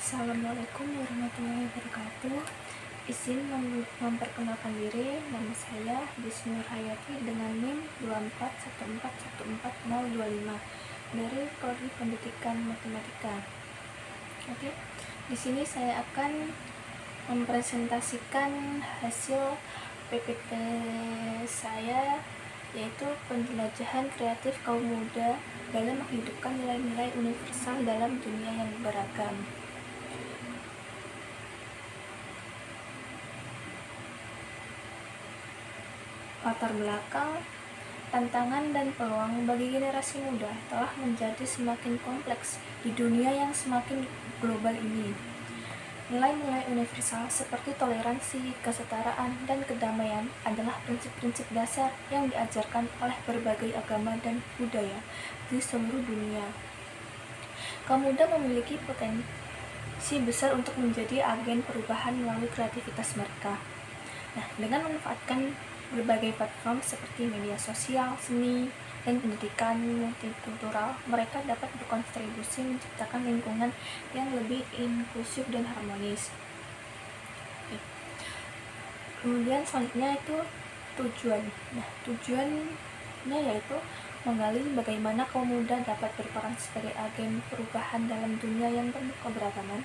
Assalamualaikum warahmatullahi wabarakatuh. Izin memperkenalkan diri, nama saya Desy Nurhayati dengan NIM 241414025 dari Prodi Pendidikan Matematika. Oke, di sini saya akan mempresentasikan hasil PPT saya, yaitu penjelajahan kreatif kaum muda dalam menghidupkan nilai-nilai universal dalam dunia yang beragam. Latar belakang, tantangan dan peluang bagi generasi muda telah menjadi semakin kompleks di dunia yang semakin global ini. Nilai-nilai universal seperti toleransi, kesetaraan, dan kedamaian adalah prinsip-prinsip dasar yang diajarkan oleh berbagai agama dan budaya di seluruh dunia. Kaum muda memiliki potensi besar untuk menjadi agen perubahan melalui kreativitas mereka. Nah, dengan memanfaatkan berbagai platform seperti media sosial, seni, dan pendidikan multikultural, mereka dapat berkontribusi menciptakan lingkungan yang lebih inklusif dan harmonis. Kemudian selanjutnya itu tujuan. Nah, tujuannya yaitu menggali bagaimana kaum muda dapat berperan sebagai agen perubahan dalam dunia yang penuh keberagaman.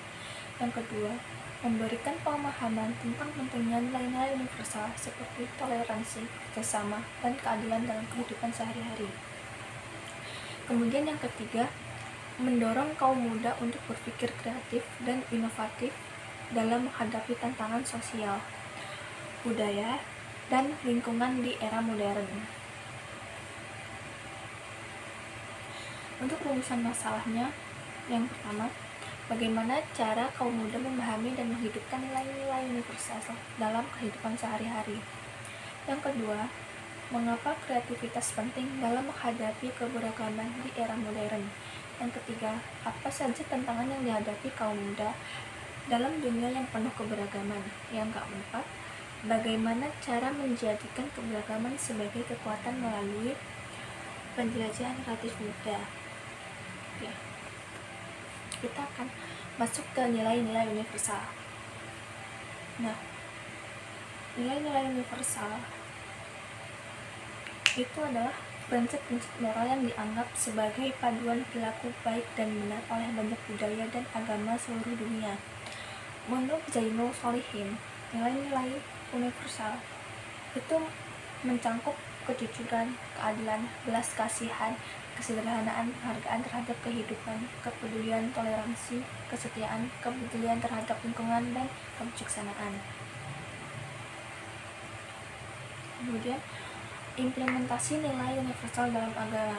Yang kedua, memberikan pemahaman tentang pentingnya nilai-nilai universal seperti toleransi, kerjasama, dan keadilan dalam kehidupan sehari-hari. Kemudian yang ketiga, mendorong kaum muda untuk berpikir kreatif dan inovatif dalam menghadapi tantangan sosial, budaya, dan lingkungan di era modern. Untuk rumusan masalahnya, yang pertama, bagaimana cara kaum muda memahami dan menghidupkan nilai-nilai universal dalam kehidupan sehari-hari. Yang kedua, mengapa kreativitas penting dalam menghadapi keberagaman di era modern. Yang ketiga, apa saja tantangan yang dihadapi kaum muda dalam dunia yang penuh keberagaman. Yang keempat, bagaimana cara menjadikan keberagaman sebagai kekuatan melalui penjelajahan kreatif muda. Oke. Kita akan masuk ke nilai-nilai universal. Nah, nilai-nilai universal itu adalah prinsip-prinsip moral yang dianggap sebagai paduan perilaku baik dan benar oleh banyak budaya dan agama seluruh dunia. Menurut Zainul Shalihin, nilai-nilai universal itu mencangkup kejujuran, keadilan, belas kasihan, kesederhanaan, penghargaan terhadap kehidupan, kepedulian, toleransi, kesetiaan, kepedulian terhadap lingkungan, dan kebijaksanaan. Kemudian, implementasi nilai universal dalam agama.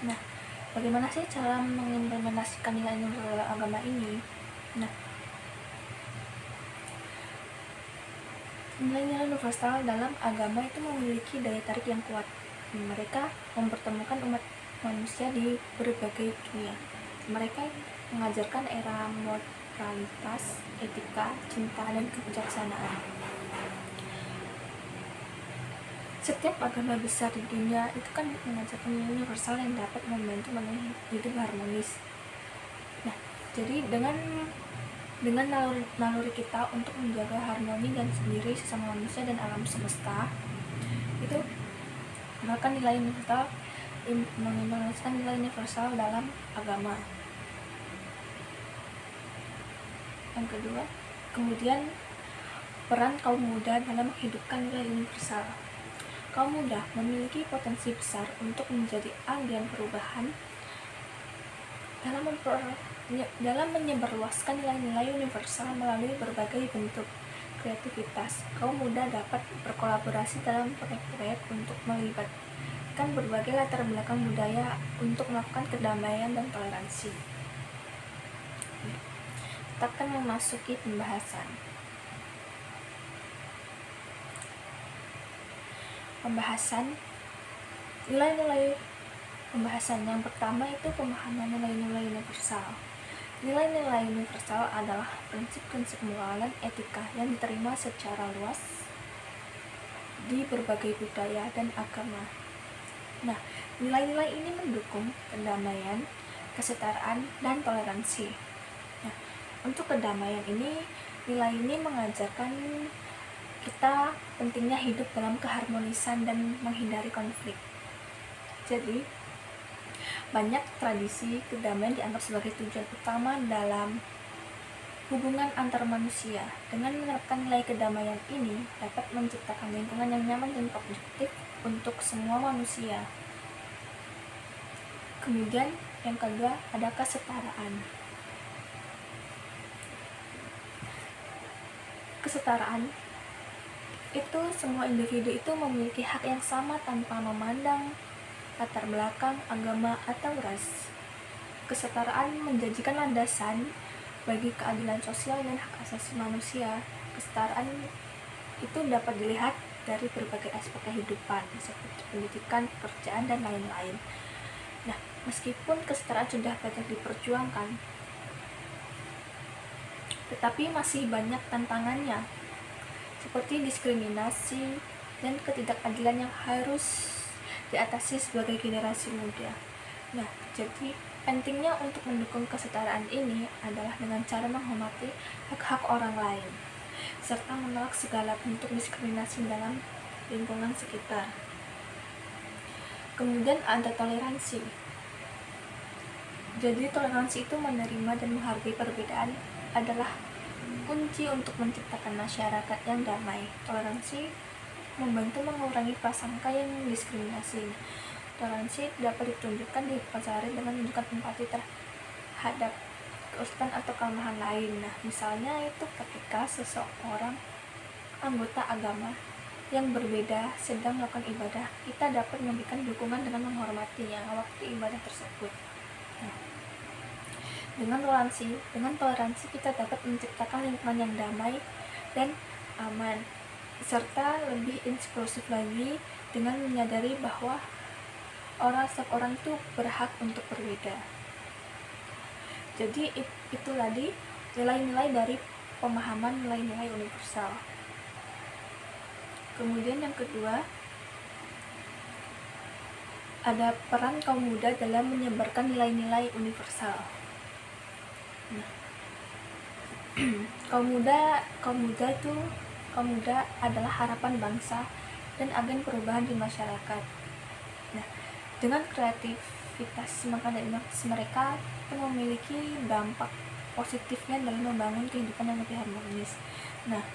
Nah, bagaimana sih cara mengimplementasikan nilai universal dalam agama ini? Nah, nilai-nilai universal dalam agama itu memiliki daya tarik yang kuat. Mereka mempertemukan umat manusia di berbagai dunia. Mereka mengajarkan era moralitas, etika, cinta, dan kebijaksanaan. Setiap agama besar di dunia itu kan mengajarkan nilai universal yang dapat membantu manusia hidup harmonis. Nah, jadi dengan naluri kita untuk menjaga harmoni dan sendiri sesama manusia dan alam semesta, itu bahkan nilai universal mengimplementasikan nilai universal dalam agama. Yang kedua, kemudian peran kaum muda dalam menghidupkan nilai universal. Kaum muda memiliki potensi besar untuk menjadi agen perubahan dalam menyebarluaskan nilai-nilai universal melalui berbagai bentuk kreativitas. Kaum muda dapat berkolaborasi dalam proyek-proyek untuk melibatkan berbagai latar belakang budaya untuk melakukan kedamaian dan toleransi. Kita akan memasuki pembahasan. Nilai-nilai pembahasan yang pertama itu pemahaman nilai-nilai universal. Nilai-nilai universal adalah prinsip-prinsip moral dan etika yang diterima secara luas di berbagai budaya dan agama. Nah, nilai-nilai ini mendukung kedamaian, kesetaraan, dan toleransi. Nah, Untuk kedamaian ini, nilai ini mengajarkan kita pentingnya hidup dalam keharmonisan dan menghindari konflik. Jadi, banyak tradisi kedamaian dianggap sebagai tujuan utama dalam hubungan antar manusia. Dengan menerapkan nilai kedamaian ini dapat menciptakan lingkungan yang nyaman dan produktif untuk semua manusia. Kemudian yang kedua ada kesetaraan. Kesetaraan itu semua individu itu memiliki hak yang sama tanpa memandang latar belakang, agama, atau ras. Kesetaraan menjanjikan landasan bagi keadilan sosial dan hak asasi manusia. Kesetaraan itu dapat dilihat dari berbagai aspek kehidupan seperti pendidikan, pekerjaan, dan lain-lain. Nah, meskipun kesetaraan sudah banyak diperjuangkan, tetapi masih banyak tantangannya seperti diskriminasi dan ketidakadilan yang harus diatasi sebagai generasi muda. Nah, jadi pentingnya untuk mendukung kesetaraan ini adalah dengan cara menghormati hak-hak orang lain, serta menolak segala bentuk diskriminasi dalam lingkungan sekitar. Kemudian ada toleransi. Jadi toleransi itu menerima dan menghargai perbedaan adalah kunci untuk menciptakan masyarakat yang damai. Toleransi membantu mengurangi prasangka yang diskriminasi. Toleransi dapat ditunjukkan di pasar dengan menunjukkan empati terhadap kesulitan atau kelemahan lain. Nah, misalnya itu ketika seseorang anggota agama yang berbeda sedang melakukan ibadah, kita dapat memberikan dukungan dengan menghormatinya waktu ibadah tersebut. Nah, dengan toleransi kita dapat menciptakan lingkungan yang damai dan aman, serta lebih inklusif lagi dengan menyadari bahwa setiap orang itu berhak untuk berbeda. Jadi itu tadi nilai-nilai dari pemahaman nilai-nilai universal. Kemudian yang kedua, ada peran kaum muda dalam menyebarkan nilai-nilai universal. Nah, kaum muda adalah harapan bangsa dan agen perubahan di masyarakat. Nah, dengan kreativitas dan inovasi mereka memiliki dampak positifnya dalam membangun kehidupan yang lebih harmonis. Nah,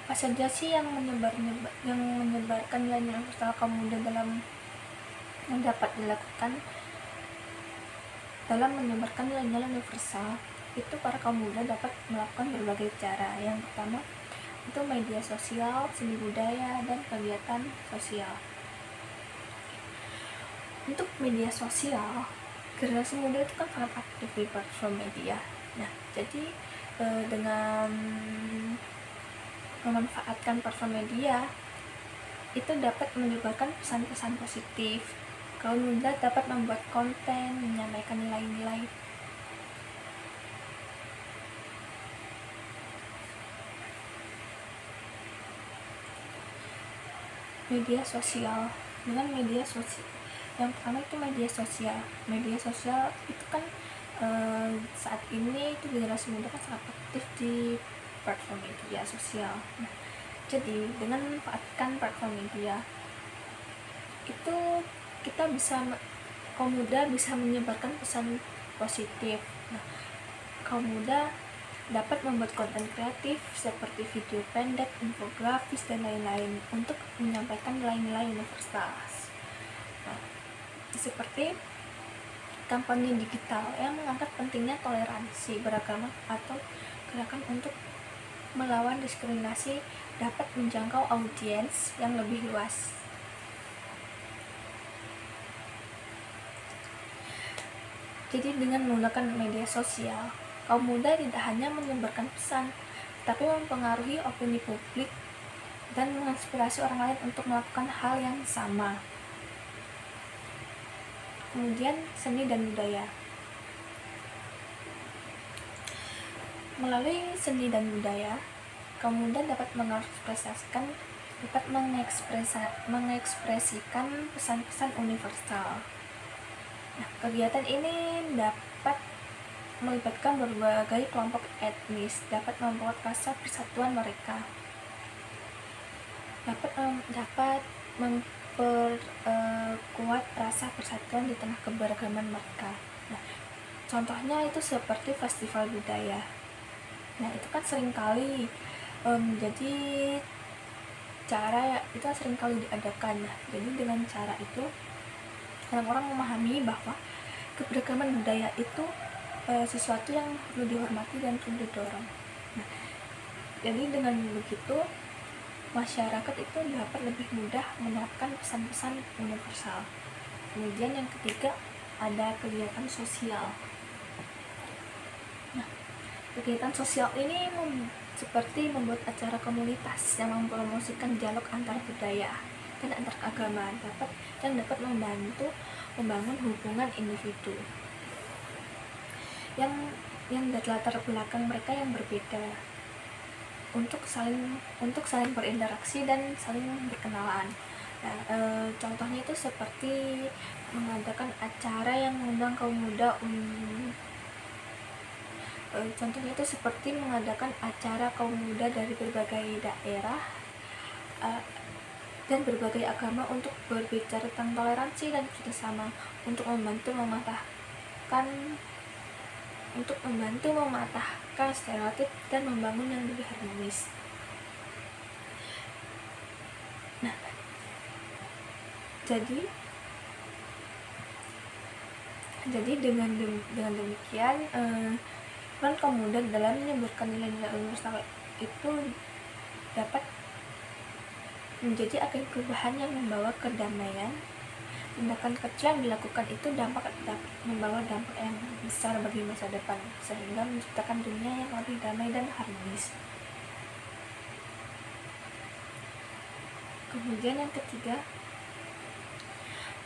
apa saja sih yang menyebarkan nilai-nilai universal kaum muda yang dapat dilakukan dalam menyebarkan nilai-nilai universal? Itu para kaum muda dapat melakukan berbagai cara. Yang pertama itu media sosial, seni budaya, dan kegiatan sosial. Untuk media sosial, generasi muda itu kan sangat aktif di platform media. Nah, jadi dengan memanfaatkan platform media itu dapat menyebarkan pesan-pesan positif. Kaum muda dapat membuat konten, menyampaikan nilai-nilai. Media sosial. Dengan media sosial, yang pertama itu media sosial itu kan saat ini itu generasi muda kan sangat aktif di platform media sosial. Nah, jadi dengan memanfaatkan platform media itu kaum muda bisa menyebarkan pesan positif. Nah, kaum muda dapat membuat konten kreatif seperti video pendek, infografis, dan lain-lain untuk menyampaikan nilai-nilai universal. Nah, seperti kampanye digital yang mengangkat pentingnya toleransi beragama atau gerakan untuk melawan diskriminasi dapat menjangkau audiens yang lebih luas. Jadi dengan menggunakan media sosial, kaum muda tidak hanya menyebarkan pesan, tapi mempengaruhi opini publik dan menginspirasi orang lain untuk melakukan hal yang sama. Kemudian seni dan budaya. Melalui seni dan budaya, kaum muda dapat mengekspresikan pesan-pesan universal. Nah, kegiatan ini dapat melibatkan berbagai kelompok etnis, dapat membuat rasa persatuan mereka, dapat memperkuat rasa persatuan di tengah keberagaman mereka. Nah, contohnya itu seperti festival budaya. Nah, itu kan seringkali jadi cara itu seringkali diadakan. Nah, jadi dengan cara itu orang-orang memahami bahwa keberagaman budaya itu sesuatu yang perlu dihormati dan perlu didorong. Nah, jadi dengan begitu masyarakat itu dapat lebih mudah menerapkan pesan-pesan universal. Kemudian yang ketiga, ada kegiatan sosial. Nah, kegiatan sosial ini seperti membuat acara komunitas yang mempromosikan dialog antar budaya dan antar agama, yang dapat membantu membangun hubungan individu yang dari latar belakang mereka yang berbeda untuk saling berinteraksi dan saling berkenalan. Nah, contohnya itu seperti mengadakan acara yang mengundang kaum muda dari berbagai daerah dan berbagai agama untuk berbicara tentang toleransi dan kerjasama untuk membantu mematahkan stereotip dan membangun yang lebih harmonis. Nah, jadi dengan demikian peran kaum muda dalam menyebarkan nilai-nilai universal itu dapat menjadi agen perubahan yang membawa kedamaian. Tindakan kecil yang dilakukan itu dapat membawa dampak yang besar bagi masa depan, sehingga menciptakan dunia yang lebih damai dan harmonis. Kemudian yang ketiga,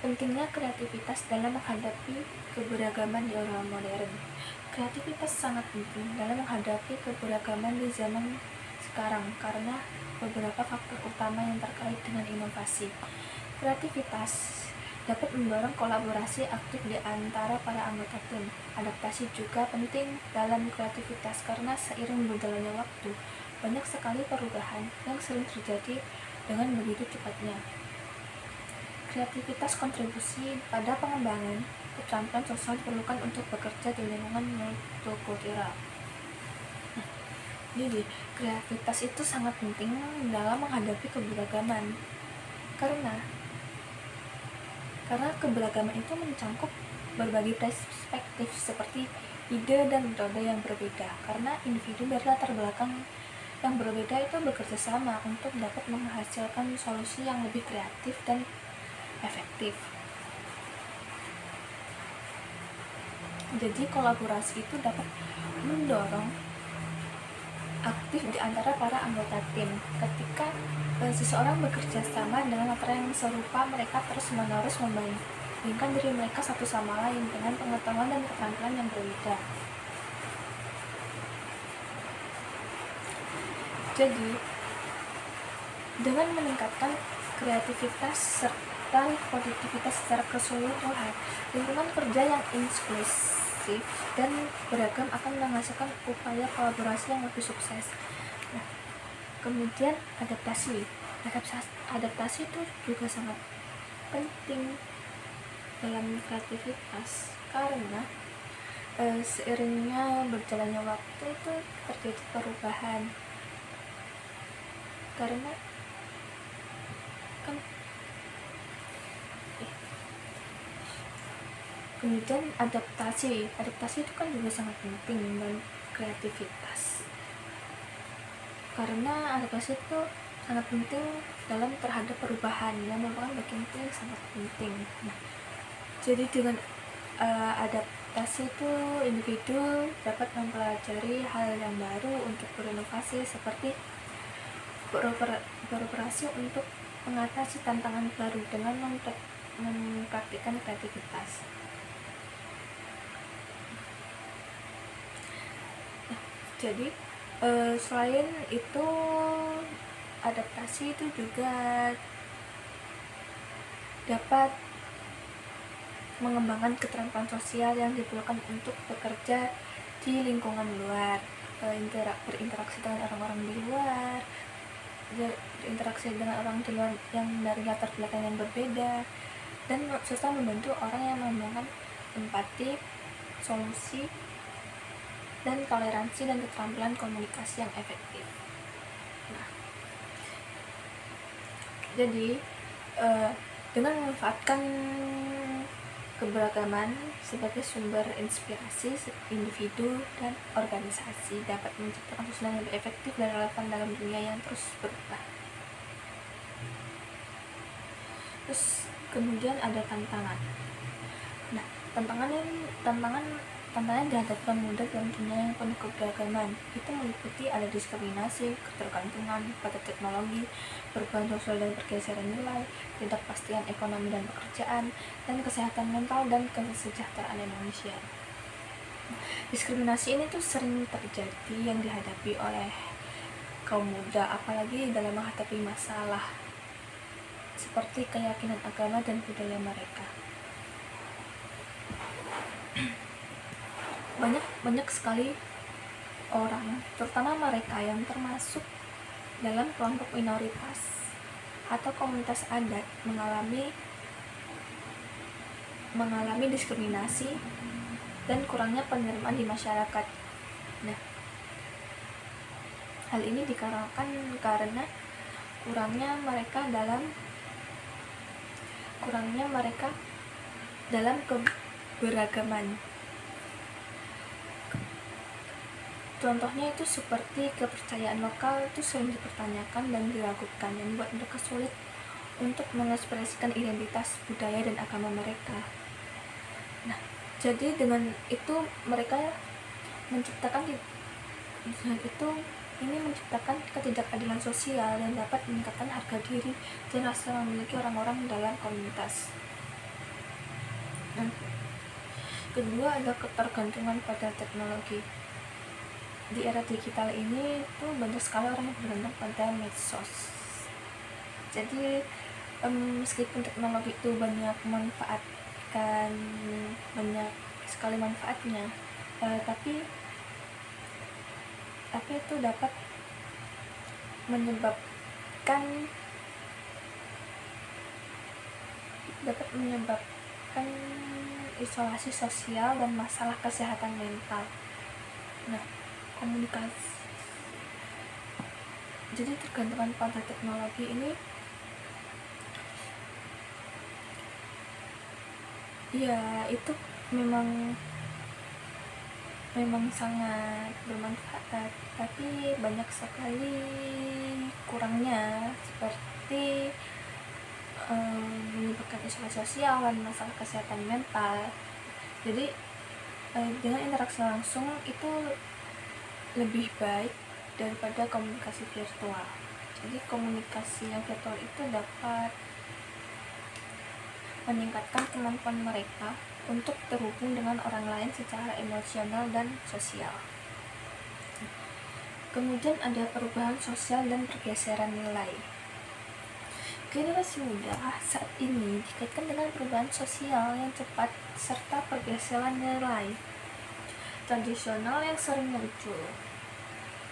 pentingnya kreativitas dalam menghadapi keberagaman di era modern. Kreativitas sangat penting dalam menghadapi keberagaman di zaman sekarang karena beberapa faktor utama yang terkait dengan inovasi. Kreativitas dapat mendorong kolaborasi aktif di antara para anggota tim. Adaptasi juga penting dalam kreativitas karena seiring berjalannya waktu, banyak sekali perubahan yang sering terjadi dengan begitu cepatnya. Kreativitas kontribusi pada pengembangan keterampilan sosial diperlukan untuk bekerja di lingkungan multikultural. Jadi, kreativitas itu sangat penting dalam menghadapi keberagaman karena keberagaman itu mencangkup berbagai perspektif seperti ide dan metode yang berbeda, karena individu dari latar belakang yang berbeda itu bekerja sama untuk dapat menghasilkan solusi yang lebih kreatif dan efektif. Jadi kolaborasi itu dapat mendorong aktif di antara para anggota tim. Ketika seseorang bekerja sama dengan latar yang serupa, mereka terus-menerus membandingkan diri mereka satu sama lain dengan pengetahuan dan keterampilan yang berbeda. Jadi, dengan meningkatkan kreativitas serta produktivitas secara keseluruhan, lingkungan kerja yang inklusif dan beragam akan menghasilkan upaya kolaborasi yang lebih sukses. Nah, kemudian adaptasi itu juga sangat penting dalam kreativitas karena seiringnya berjalannya waktu itu terjadi perubahan karena kemudian adaptasi itu kan juga sangat penting dalam kreativitas karena adaptasi itu sangat penting dalam terhadap perubahan yang merupakan bagian penting sangat penting. Nah, jadi dengan adaptasi itu individu dapat mempelajari hal yang baru untuk berinovasi seperti beroperasi untuk mengatasi tantangan baru dengan mempraktikkan kreativitas. Jadi selain itu adaptasi itu juga dapat mengembangkan keterampilan sosial yang diperlukan untuk bekerja di lingkungan luar, berinteraksi dengan orang-orang di luar, berinteraksi dengan orang di luar yang dari latar belakang yang berbeda, dan serta membantu orang yang mengembangkan empati, solusi, dan toleransi dan keterampilan komunikasi yang efektif. Nah, jadi dengan memanfaatkan keberagaman sebagai sumber inspirasi, individu dan organisasi dapat menciptakan solusi yang lebih efektif dan relevan dalam dunia yang terus berubah. Terus kemudian ada tantangan. Nah, tantangan yang dihadapi muda dalam dunia yang penuh keberagaman itu meliputi ada diskriminasi, ketergantungan pada teknologi, perubahan sosial dan pergeseran nilai, ketidakpastian ekonomi dan pekerjaan, dan kesehatan mental dan kesejahteraan manusia. Diskriminasi ini tuh sering terjadi yang dihadapi oleh kaum muda, apalagi dalam menghadapi masalah seperti keyakinan agama dan budaya mereka. Banyak sekali orang, terutama mereka yang termasuk dalam kelompok minoritas atau komunitas adat mengalami diskriminasi dan kurangnya penerimaan di masyarakat. Nah, hal ini dikarenakan karena kurangnya mereka dalam keberagaman. Contohnya itu seperti kepercayaan lokal itu sering dipertanyakan dan diragukan, yang membuat mereka sulit untuk mengekspresikan identitas budaya dan agama mereka. Nah, jadi dengan itu mereka menciptakan ketidakadilan sosial dan dapat meningkatkan harga diri dan rasa memiliki orang-orang dalam komunitas. Nah, kedua ada ketergantungan pada teknologi. Di era digital ini tuh banyak sekali orang yang bergantung pada medsos. Jadi meskipun teknologi itu banyak sekali manfaatnya, tapi itu dapat menyebabkan isolasi sosial dan masalah kesehatan mental. Nah, komunikasi. Jadi tergantungan pada teknologi ini ya itu memang sangat bermanfaat, tapi banyak sekali kurangnya seperti menyebabkan isolasi sosial dan masalah kesehatan mental. Jadi dengan interaksi langsung itu lebih baik daripada komunikasi virtual. Jadi komunikasi yang virtual itu dapat meningkatkan kemampuan mereka untuk terhubung dengan orang lain secara emosional dan sosial. Kemudian ada perubahan sosial dan pergeseran nilai. Generasi muda saat ini dikaitkan dengan perubahan sosial yang cepat serta pergeseran nilai tradisional yang sering muncul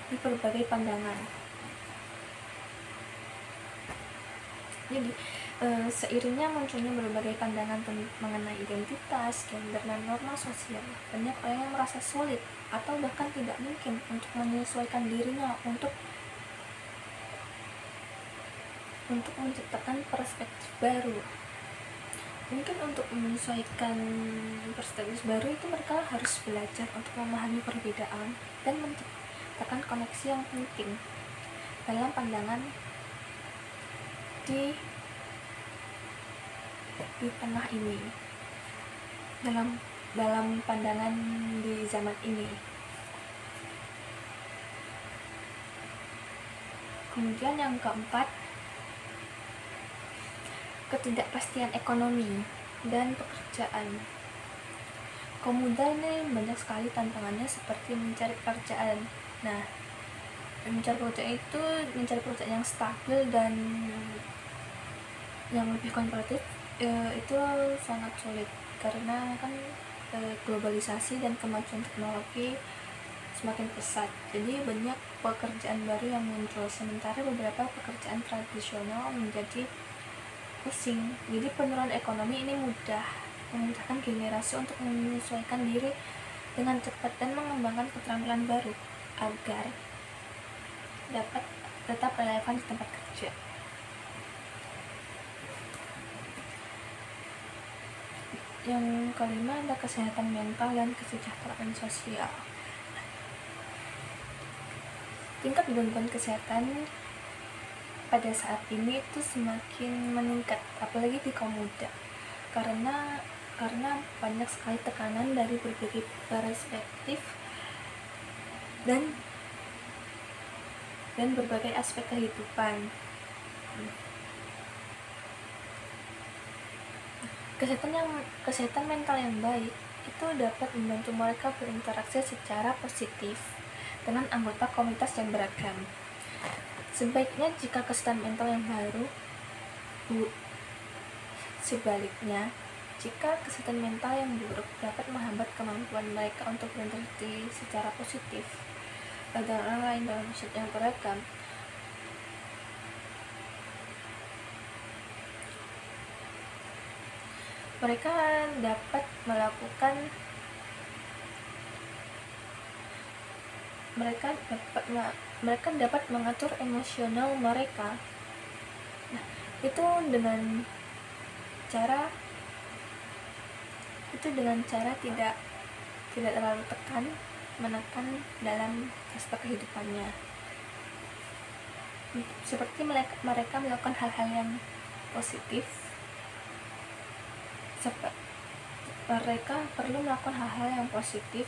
di berbagai pandangan. Jadi seiringnya munculnya berbagai pandangan mengenai identitas, gender, dan norma sosial, banyak orang yang merasa sulit atau bahkan tidak mungkin untuk menyesuaikan dirinya untuk menciptakan perspektif baru. Mungkin untuk menyesuaikan perspektif baru itu mereka harus belajar untuk memahami perbedaan dan menciptakan koneksi yang penting dalam pandangan di tengah ini, dalam pandangan di zaman ini. Kemudian yang keempat, ketidakpastian ekonomi dan pekerjaan. Kaum muda ini banyak sekali tantangannya seperti mencari pekerjaan. Nah, mencari pekerjaan yang stabil dan yang lebih kompetitif itu sangat sulit, karena kan globalisasi dan kemajuan teknologi semakin pesat, jadi banyak pekerjaan baru yang muncul, sementara beberapa pekerjaan tradisional menjadi pusing. Jadi penurunan ekonomi ini memudahkan generasi untuk menyesuaikan diri dengan cepat dan mengembangkan keterampilan baru agar dapat tetap relevan di tempat kerja. Yang kelima ada kesehatan mental dan kesejahteraan sosial. Tingkat gangguan kesehatan pada saat ini itu semakin meningkat, apalagi di kaum muda, karena banyak sekali tekanan dari berbagai perspektif dan berbagai aspek kehidupan. Kesehatan mental yang baik itu dapat membantu mereka berinteraksi secara positif dengan anggota komunitas yang beragam. Sebaliknya, jika kesehatan mental yang baru, sebaliknya, jika kesehatan mental yang buruk dapat menghambat kemampuan mereka untuk berinteraksi secara positif dengan orang lain dalam masyarakat yang beragam, mereka dapat mengatur emosional mereka. Nah, itu dengan cara tidak terlalu menekan dalam aspek kehidupannya. Seperti mereka melakukan hal-hal yang positif. Mereka perlu melakukan hal-hal yang positif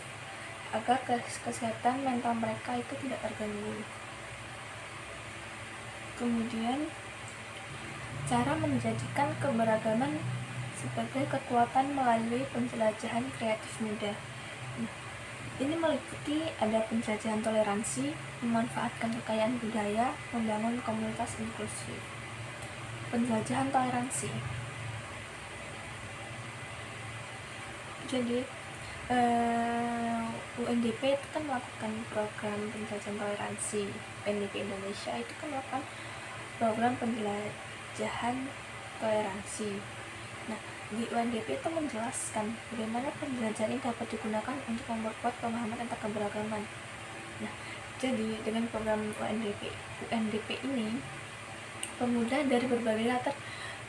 agar kesehatan mental mereka itu tidak terganggu. Kemudian, cara menjadikan keberagaman sebagai kekuatan melalui penjelajahan kreatif muda. Ini meliputi ada penjelajahan toleransi, memanfaatkan kekayaan budaya, membangun komunitas inklusif. Penjelajahan toleransi. Jadi UNDP itu kan melakukan program penjelajahan toleransi. UNDP Indonesia itu kan melakukan program penjelajahan toleransi. Nah, di UNDP itu menjelaskan bagaimana penjelajahan ini dapat digunakan untuk memperkuat pemahaman tentang keberagaman. Nah, jadi dengan program UNDP ini, pemuda dari berbagai latar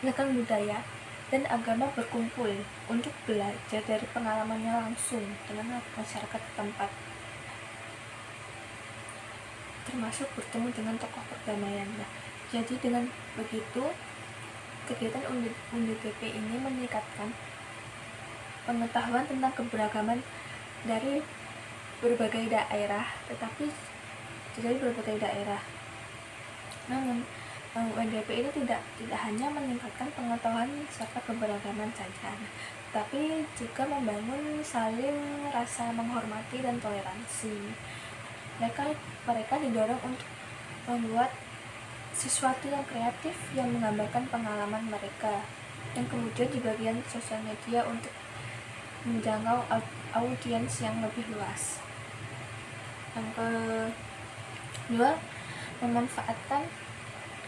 belakang budaya dan agama berkumpul untuk belajar dari pengalamannya langsung dengan masyarakat setempat, termasuk bertemu dengan tokoh perdamaian. Nah, jadi dengan begitu, kegiatan UNDP ini meningkatkan pengetahuan tentang keberagaman dari berbagai daerah, Namun, UNDP ini tidak hanya meningkatkan pengetahuan serta keberagaman saja, tapi juga membangun saling rasa menghormati dan toleransi. Mereka didorong untuk membuat sesuatu yang kreatif yang menggambarkan pengalaman mereka, yang kemudian dibagikan di sosial media untuk menjangkau audiens yang lebih luas. Yang kedua, memanfaatkan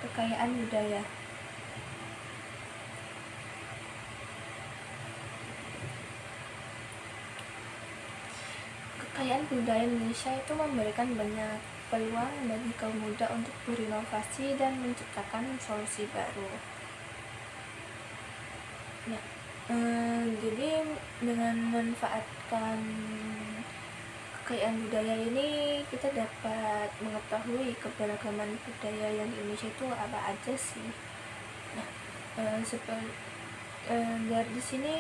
kekayaan budaya. Kekayaan budaya Indonesia itu memberikan banyak peluang bagi kaum muda untuk berinovasi dan menciptakan solusi baru. Nah, jadi dengan memanfaatkan kekayaan budaya ini, kita dapat mengetahui keberagaman budaya yang di Indonesia itu apa aja sih. Nah, dari sini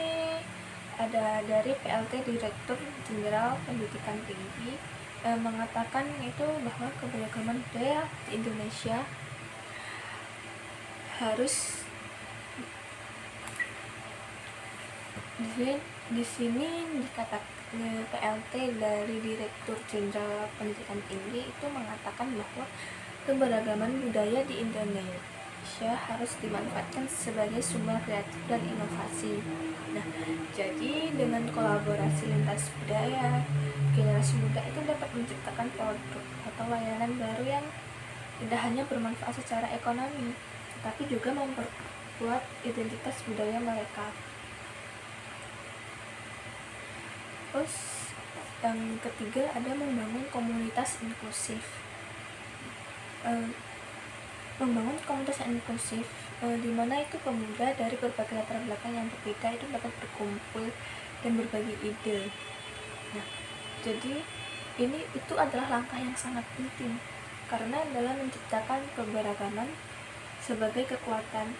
ada dari PLT Direktur Jenderal Pendidikan Tinggi mengatakan itu bahwa keberagaman budaya di Indonesia harus di sini dikatakan PLT dari Direktur Jenderal Pendidikan Tinggi itu mengatakan bahwa keberagaman budaya di Indonesia Indonesia harus dimanfaatkan sebagai sumber kreatif dan inovasi. Nah, jadi dengan kolaborasi lintas budaya, generasi muda itu dapat menciptakan produk atau layanan baru yang tidak hanya bermanfaat secara ekonomi, tetapi juga memperkuat identitas budaya mereka. Terus yang ketiga ada membangun komunitas inklusif. Membangun komunitas inklusif di mana itu pemuda dari berbagai latar belakang yang berbeda itu dapat berkumpul dan berbagi ide. Nah, jadi itu adalah langkah yang sangat penting karena dalam menciptakan keberagaman sebagai kekuatan.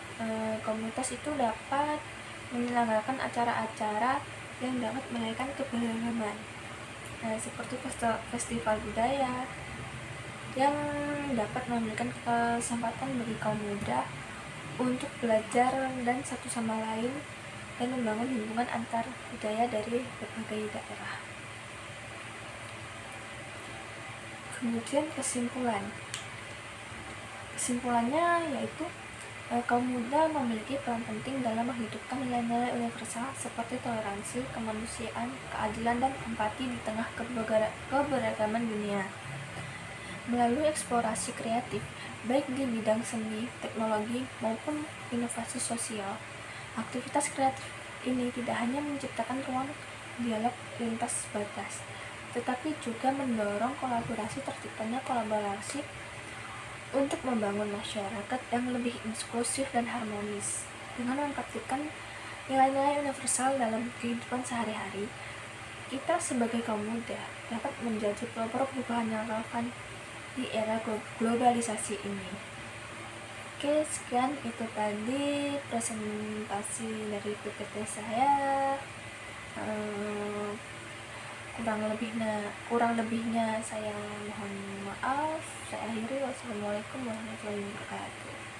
Komunitas itu dapat menyelenggarakan acara-acara yang dapat menaikkan keberagaman, seperti festival budaya yang dapat memberikan kesempatan bagi kaum muda untuk belajar dan satu sama lain dan membangun hubungan antar budaya dari berbagai daerah. Kemudian kesimpulannya yaitu kaum muda memiliki peran penting dalam menghidupkan nilai-nilai universal seperti toleransi, kemanusiaan, keadilan, dan empati di tengah keberagaman dunia. Melalui eksplorasi kreatif, baik di bidang seni, teknologi, maupun inovasi sosial, aktivitas kreatif ini tidak hanya menciptakan ruang dialog lintas batas, tetapi juga mendorong terciptanya kolaborasi untuk membangun masyarakat yang lebih inklusif dan harmonis. Dengan mempraktikkan nilai-nilai universal dalam kehidupan sehari-hari, kita sebagai kaum muda dapat menjadi pelopor perubahan yang relevan di era globalisasi ini. Oke, sekian itu tadi presentasi dari PPT saya. Kurang lebihnya saya mohon maaf. Saya akhiri. Wassalamualaikum warahmatullahi wabarakatuh.